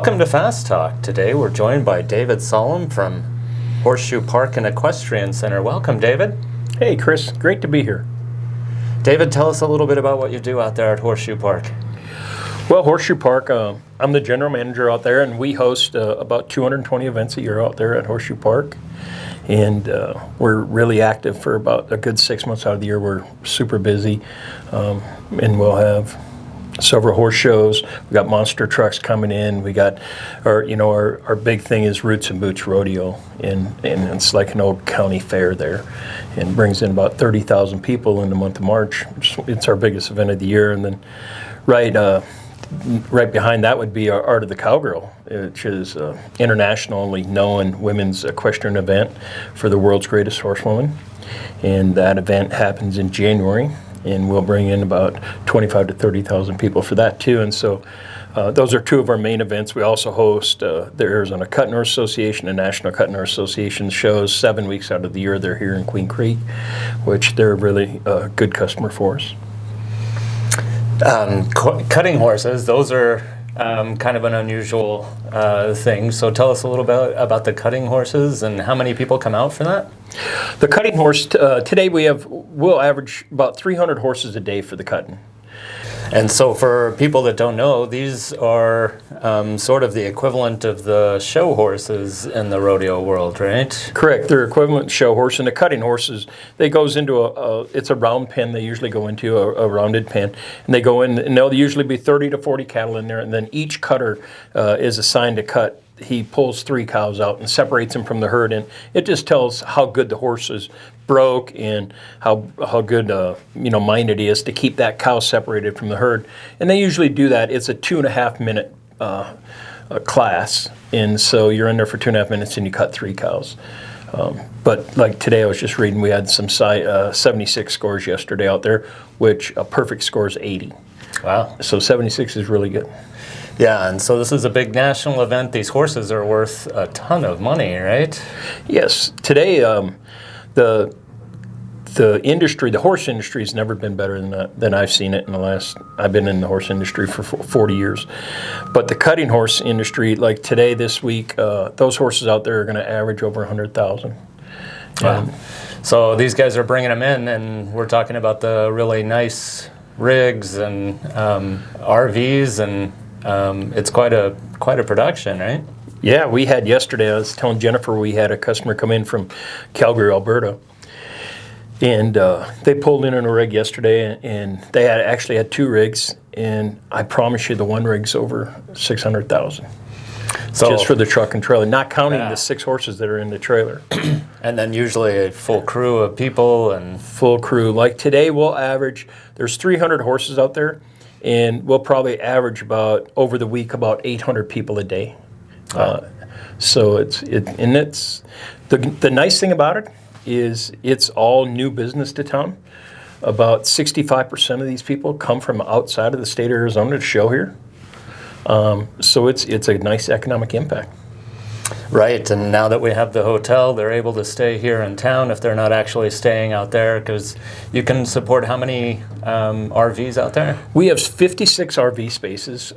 Welcome to Fast Talk. Today we're joined by David Solom from Horseshoe Park and Equestrian Center. Welcome, David. Hey, Chris. Great to be here. David, tell us a little bit about what you do out there at Horseshoe Park. Well, Horseshoe Park, I'm the general manager out there, and we host about 220 events a year out there at Horseshoe Park. And we're really active for about a good 6 months out of the year. We're super busy, and we'll have several horse shows. We got monster trucks coming in. We got our big thing is Roots and Boots Rodeo, and it's like an old county fair there, and brings in about 30,000 people in the month of March. It's our biggest event of the year. And then right behind that would be our Art of the Cowgirl, which is internationally known women's equestrian event for the world's greatest horsewoman. And that event happens in January, and we'll bring in about 25 to 30,000 people for that too. And so those are two of our main events. We also host the Arizona Cutting Horse Association and National Cutting Horse Association shows 7 weeks out of the year. They're here in Queen Creek, which they're really a good customer for us. Cutting horses, those are kind of an unusual thing. So tell us a little bit about the cutting horses and how many people come out for that? The cutting horse, today we'll average about 300 horses a day for the cutting. And so for people that don't know, these are sort of the equivalent of the show horses in the rodeo world, right? Correct. They're equivalent show horse, and the cutting horses, they goes into it's a round pen. They usually go into a rounded pen, and they go in, and there'll usually be 30 to 40 cattle in there, and then each cutter is assigned to cut. He pulls 3 cows out and separates them from the herd, and it just tells how good the horse is broke and how good minded he is to keep that cow separated from the herd. And they usually do that. It's a 2.5 minute class, and so you're in there for 2.5 minutes and you cut 3 cows. But like today, I was just reading, we had some 76 scores yesterday out there, which a perfect score is 80. Wow. So 76 is really good. Yeah, and so this is a big national event. These horses are worth a ton of money, right? Yes. Today, the industry, the horse industry, has never been better than I've seen it in the last. I've been in the horse industry for 40 years, but the cutting horse industry, like today, this week, those horses out there are going to average over 100,000. Wow. So these guys are bringing them in, and we're talking about the really nice rigs and RVs, and it's quite a production, right? Yeah, we had yesterday, I was telling Jennifer, we had a customer come in from Calgary, Alberta, and they pulled in a rig yesterday, and they actually had 2 rigs, and I promise you the one rig's over 600,000. So, just for the truck and trailer, not counting the 6 horses that are in the trailer. And then usually a full crew of people and... Full crew. Like today we'll average, there's 300 horses out there, and we'll probably average over the week about 800 people a day. So it's the nice thing about it is it's all new business to town. About 65% of these people come from outside of the state of Arizona to show here. So it's a nice economic impact. Right, and now that we have the hotel, they're able to stay here in town if they're not actually staying out there, because you can support how many RVs out there? We have 56 RV spaces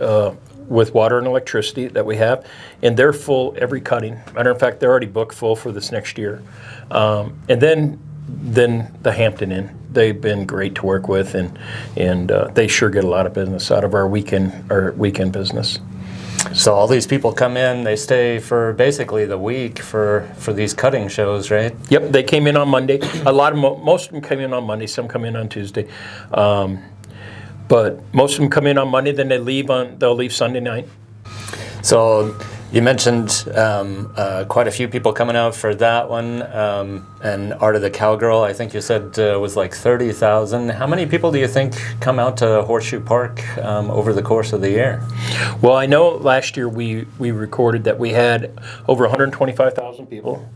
with water and electricity that we have, and they're full every cutting. Matter of fact, they're already booked full for this next year. And then the Hampton Inn, they've been great to work with, and they sure get a lot of business out of our weekend business. So all these people come in, they stay for basically the week for these cutting shows, right? Yep, they came in on Monday. Most of them came in on Monday. Some come in on Tuesday, but most of them come in on Monday. Then they'll leave Sunday night. So you mentioned quite a few people coming out for that one, and Art of the Cowgirl, I think you said was like 30,000. How many people do you think come out to Horseshoe Park over the course of the year? Well, I know last year we recorded that we had over 125,000 people,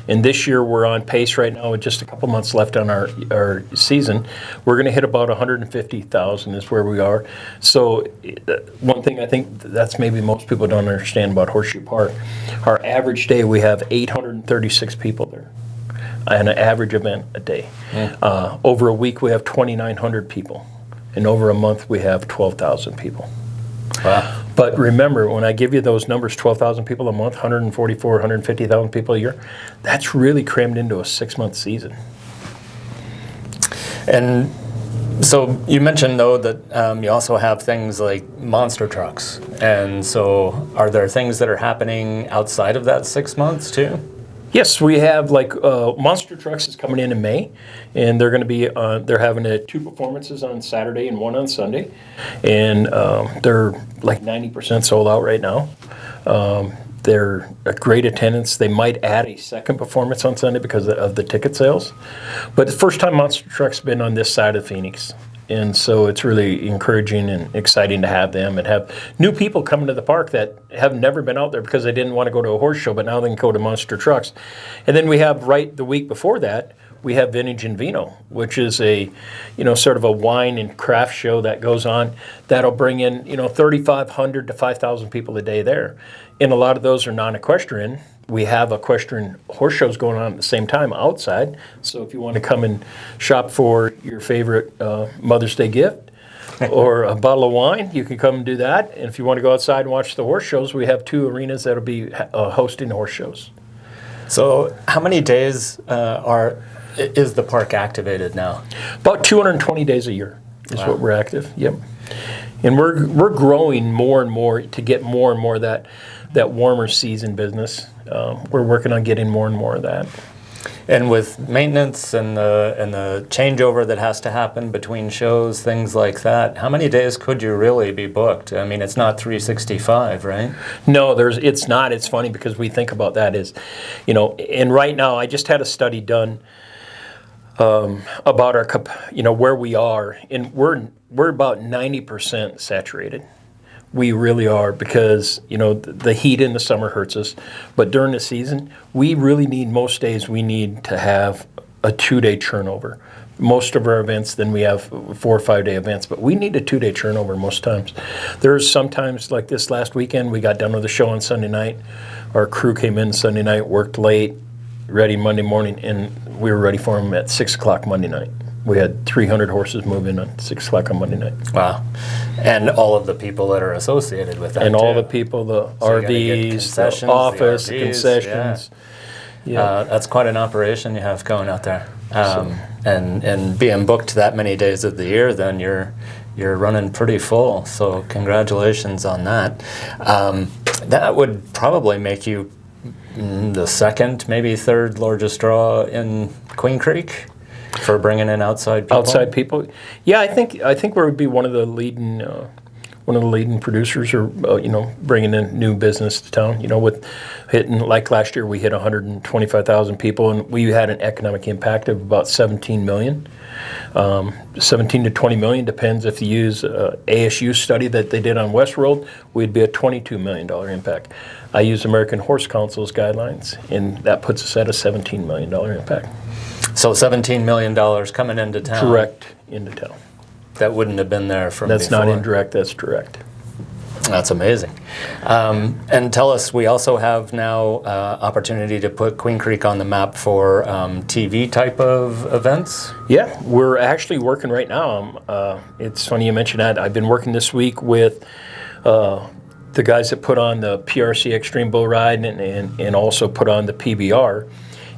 and this year we're on pace right now with just a couple months left on our season. We're going to hit about 150,000 is where we are. So one thing I think that's maybe most people don't understand about Horseshoe Park, our average day we have 836 people there, and an average event a day. Over a week we have 2,900 people, and over a month we have 12,000 people. Wow. But remember, when I give you those numbers, 12,000 people a month, 144, 150,000 people a year, that's really crammed into a 6-month season. And so you mentioned, though, that you also have things like monster trucks. And so are there things that are happening outside of that 6 months, too? Yes, we have Monster Trucks is coming in May, and they're going to be they're having 2 performances on Saturday and 1 on Sunday, and they're like 90% sold out right now. They're a great attendance. They might add a second performance on Sunday because of the ticket sales, but the first time Monster Truck's been on this side of Phoenix. And so it's really encouraging and exciting to have them and have new people coming to the park that have never been out there because they didn't want to go to a horse show, but now they can go to Monster Trucks. And then we have right the week before that, we have Vintage and Vino, which is a, sort of a wine and craft show that goes on that'll bring in, 3,500 to 5,000 people a day there. And a lot of those are non-equestrian. We have equestrian horse shows going on at the same time outside. So if you want to come and shop for your favorite Mother's Day gift or a bottle of wine, you can come and do that. And if you want to go outside and watch the horse shows, we have 2 arenas that'll be hosting horse shows. So how many days is the park activated now? About 220 days a year is what we're active. Yep. And we're growing more and more to get more and more of that warmer season business. We're working on getting more and more of that. And with maintenance and the changeover that has to happen between shows, things like that, how many days could you really be booked? I mean, it's not 365, right? No, it's not. It's funny because we think about that as, and right now I just had a study done about our, where we are, and we're about 90% saturated. We really are because, the heat in the summer hurts us. But during the season, we really need, most days, we need to have a 2-day turnover. Most of our events, then we have 4 or 5 day events, but we need a 2-day turnover most times. There's sometimes, like this last weekend, we got done with the show on Sunday night. Our crew came in Sunday night, worked late, ready Monday morning, and we were ready for them at 6 o'clock Monday night. We had 300 horses move in at 6 o'clock on Monday night. Wow. And all of the people that are associated with that, and too. all the people, the RVs, the office, the concessions. Yeah. That's quite an operation you have going out there. And being booked that many days of the year, then you're running pretty full. So congratulations on that. That would probably make you the second, maybe third largest draw in Queen Creek for bringing in outside people. Outside people, yeah. I think we would be one of the leading producers, or bringing in new business to town. With hitting, like last year, we hit 125,000 people, and we had an economic impact of about 17 million. 17 to 20 million, depends if you use ASU study that they did on Westworld, we'd be a $22 million impact. I use American Horse Council's guidelines, and that puts us at a $17 million impact. So $17 million coming into town. Direct into town. That wouldn't have been there from That's before. not indirect, that's direct. That's amazing. And tell us, we also have now opportunity to put Queen Creek on the map for TV type of events? Yeah, we're actually working right now. It's funny you mentioned that. I've been working this week with the guys that put on the PRC Extreme Bull Ride and also put on the PBR.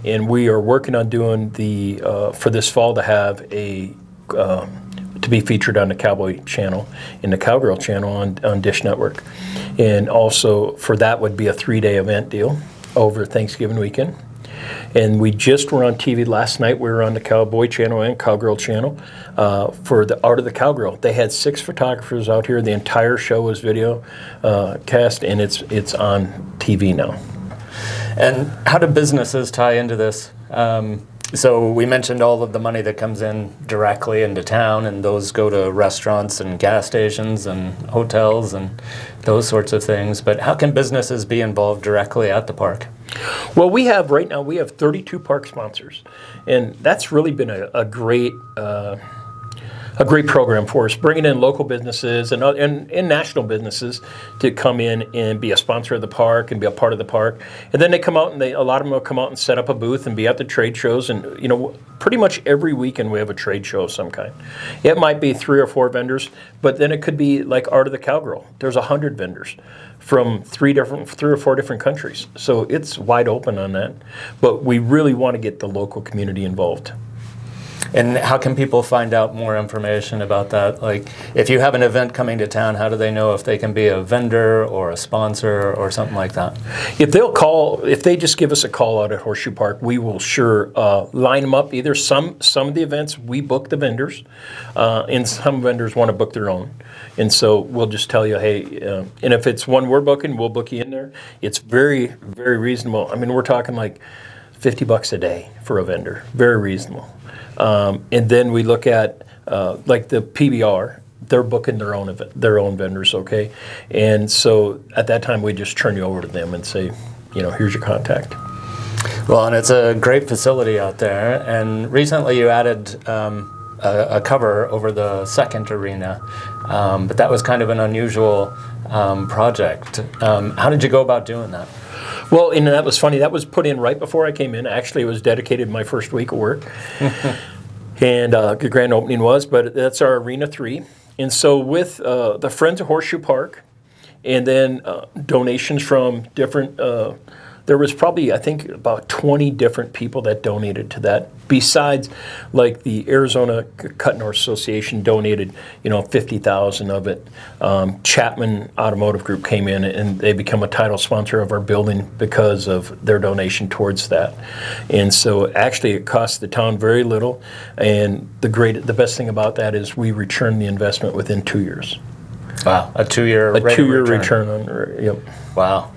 And we are working on doing for this fall to have to be featured on the Cowboy Channel and the Cowgirl Channel on Dish Network. And also for that would be a 3-day event deal over Thanksgiving weekend. And we just were on TV last night. We were on the Cowboy Channel and Cowgirl Channel for the Art of the Cowgirl. They had 6 photographers out here. The entire show was video cast, and it's on TV now. And how do businesses tie into this? So we mentioned all of the money that comes in directly into town, and those go to restaurants and gas stations and hotels and those sorts of things. But how can businesses be involved directly at the park? Well, right now we have 32 park sponsors, and that's really been a great a great program for us, bringing in local businesses and national businesses to come in and be a sponsor of the park and be a part of the park. And then they come out and a lot of them will come out and set up a booth and be at the trade shows. And pretty much every weekend we have a trade show of some kind. It might be 3 or 4 vendors, but then it could be like Art of the Cowgirl. There's 100 vendors from 3 or 4 different countries. So it's wide open on that. But we really want to get the local community involved. And how can people find out more information about that? Like, if you have an event coming to town, how do they know if they can be a vendor or a sponsor or something like that? If they just give us a call out at Horseshoe Park, we will sure line them up. Either some of the events we book the vendors, and some vendors want to book their own. And so we'll just tell you, hey, and if it's one we're booking, we'll book you in there. It's very, very reasonable. I mean, we're talking like $50 a day for a vendor. Very reasonable. And then we look at like the PBR, they're booking their own vendors, okay? And so at that time we just turn you over to them and say, here's your contact. Well, and it's a great facility out there. And recently you added a cover over the second arena, but that was kind of an unusual project. How did you go about doing that? Well, and that was funny. That was put in right before I came in. Actually, it was dedicated my first week of work. And the grand opening was, but that's our Arena 3. And so with the Friends of Horseshoe Park, and then donations from different, there was probably, I think, about 20 different people that donated to that. Besides, like the Arizona Cutting Horse Association donated, 50,000 of it. Chapman Automotive Group came in and they become a title sponsor of our building because of their donation towards that. And so actually it cost the town very little. And the best thing about that is we return the investment within 2 years. Wow, a 2-year return on, yep. Wow.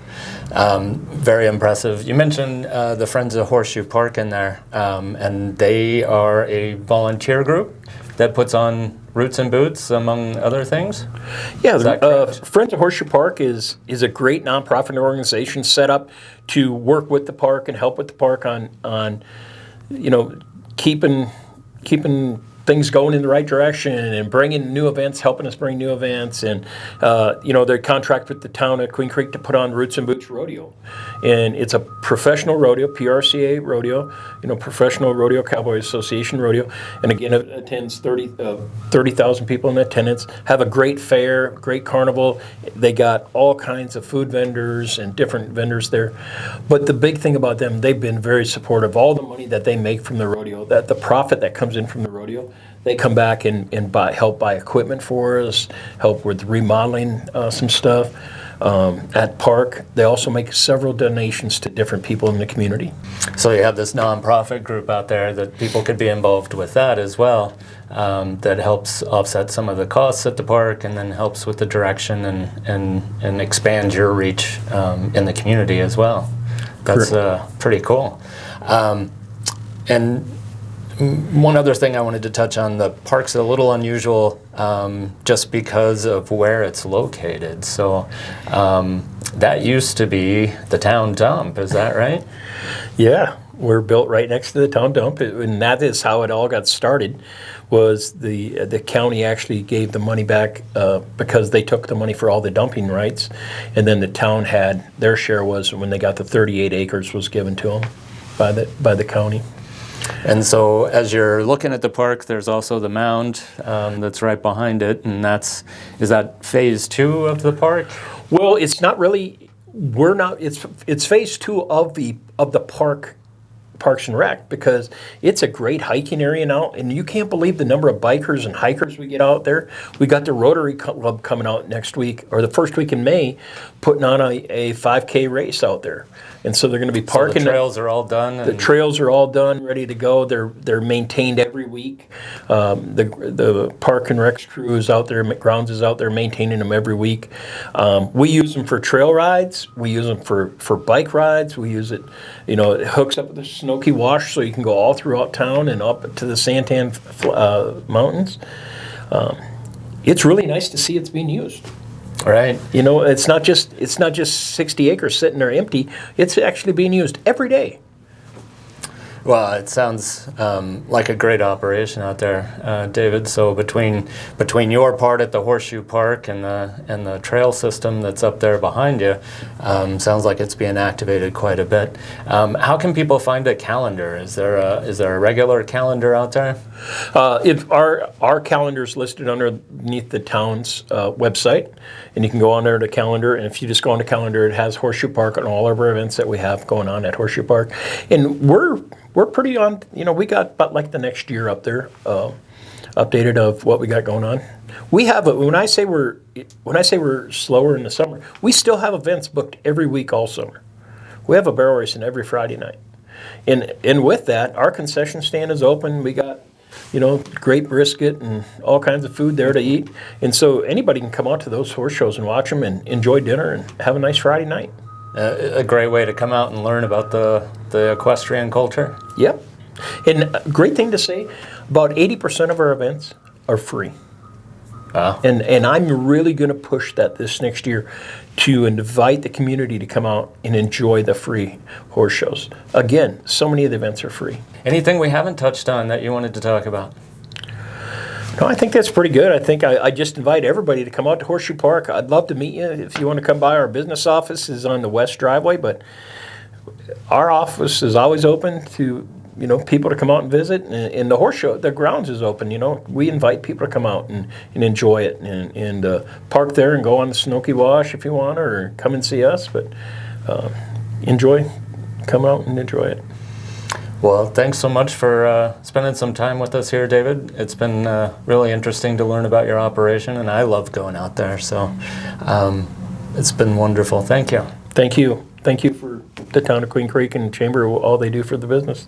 Very impressive. You mentioned the Friends of Horseshoe Park in there, and they are a volunteer group that puts on Roots and Boots, among other things? Yeah, Friends of Horseshoe Park is a great nonprofit organization set up to work with the park and help with the park on keeping things going in the right direction and bringing new events, helping us bring new events. And, they contract with the town of Queen Creek to put on Roots and Boots Rodeo. And it's a professional rodeo, PRCA rodeo, Professional Rodeo Cowboy Association rodeo. And again, it attends 30,000 people in attendance, have a great fair, great carnival. They got all kinds of food vendors and different vendors there. But the big thing about them, they've been very supportive. All the money that they make from the rodeo, that the profit that comes in from the rodeo, they come back and help buy equipment for us, help with remodeling some stuff at Park. They also make several donations to different people in the community. So you have this nonprofit group out there that people could be involved with that as well, that helps offset some of the costs at the park and then helps with the direction and expand your reach in the community as well. That's pretty cool. And one other thing I wanted to touch on, the park's a little unusual just because of where it's located. So that used to be the town dump, is that right? Yeah, we're built right next to the town dump, and that is how it all got started. Was the county actually gave the money back because they took the money for all the dumping rights, and then the town had their share was when they got the 38 acres was given to them by the county. And so as you're looking at the park, there's also the mound that's right behind it, and is that phase 2 of the park? Well, it's not really. It's phase 2 of the Parks and Rec, because it's a great hiking area now, and you can't believe the number of bikers and hikers we get out there. We got the Rotary Club coming out next week, or the first week in May, putting on a 5K race out there. And so they're going to be parking. So the trails are all done? The trails are all done, ready to go. They're maintained every week. The Park and Rec crew is out there, grounds is out there maintaining them every week. We use them for trail rides. We use them for bike rides. We use it, it hooks up with the Snoky Wash so you can go all throughout town and up to the Santan Mountains. It's really nice to see it's being used. Right. It's not just 60 acres sitting there empty. It's actually being used every day. Well, it sounds like a great operation out there, David. So between your part at the Horseshoe Park and the trail system that's up there behind you, sounds like it's being activated quite a bit. How can people find a calendar? Is there a regular calendar out there? If our calendar is listed underneath the town's website, and you can go on there to calendar, and if you just go on the calendar, it has Horseshoe Park and all of our events that we have going on at Horseshoe Park. And we're pretty on, we got about like the next year up there, updated of what we got going on. We have when I say we're slower in the summer, we still have events booked every week all summer. We have a barrel racing every Friday night. And with that, our concession stand is open. We got great brisket and all kinds of food there to eat. And so anybody can come out to those horse shows and watch them and enjoy dinner and have a nice Friday night. A great way to come out and learn about the equestrian culture. Yep. And a great thing to say, about 80% of our events are free. Wow. And I'm really going to push that this next year to invite the community to come out and enjoy the free horse shows. Again, so many of the events are free. Anything we haven't touched on that you wanted to talk about? No, I think that's pretty good. I think I just invite everybody to come out to Horseshoe Park. I'd love to meet you. If you want to come by, our business office is on the west driveway, but our office is always open to people to come out and visit. And the horse show, the grounds is open. We invite people to come out and enjoy it and park there and go on the Snoky Wash if you want, or come and see us. But come out and enjoy it. Well, thanks so much for spending some time with us here, David. It's been really interesting to learn about your operation, and I love going out there. So it's been wonderful. Thank you. Thank you. Thank you for the town of Queen Creek and Chamber, all they do for the business.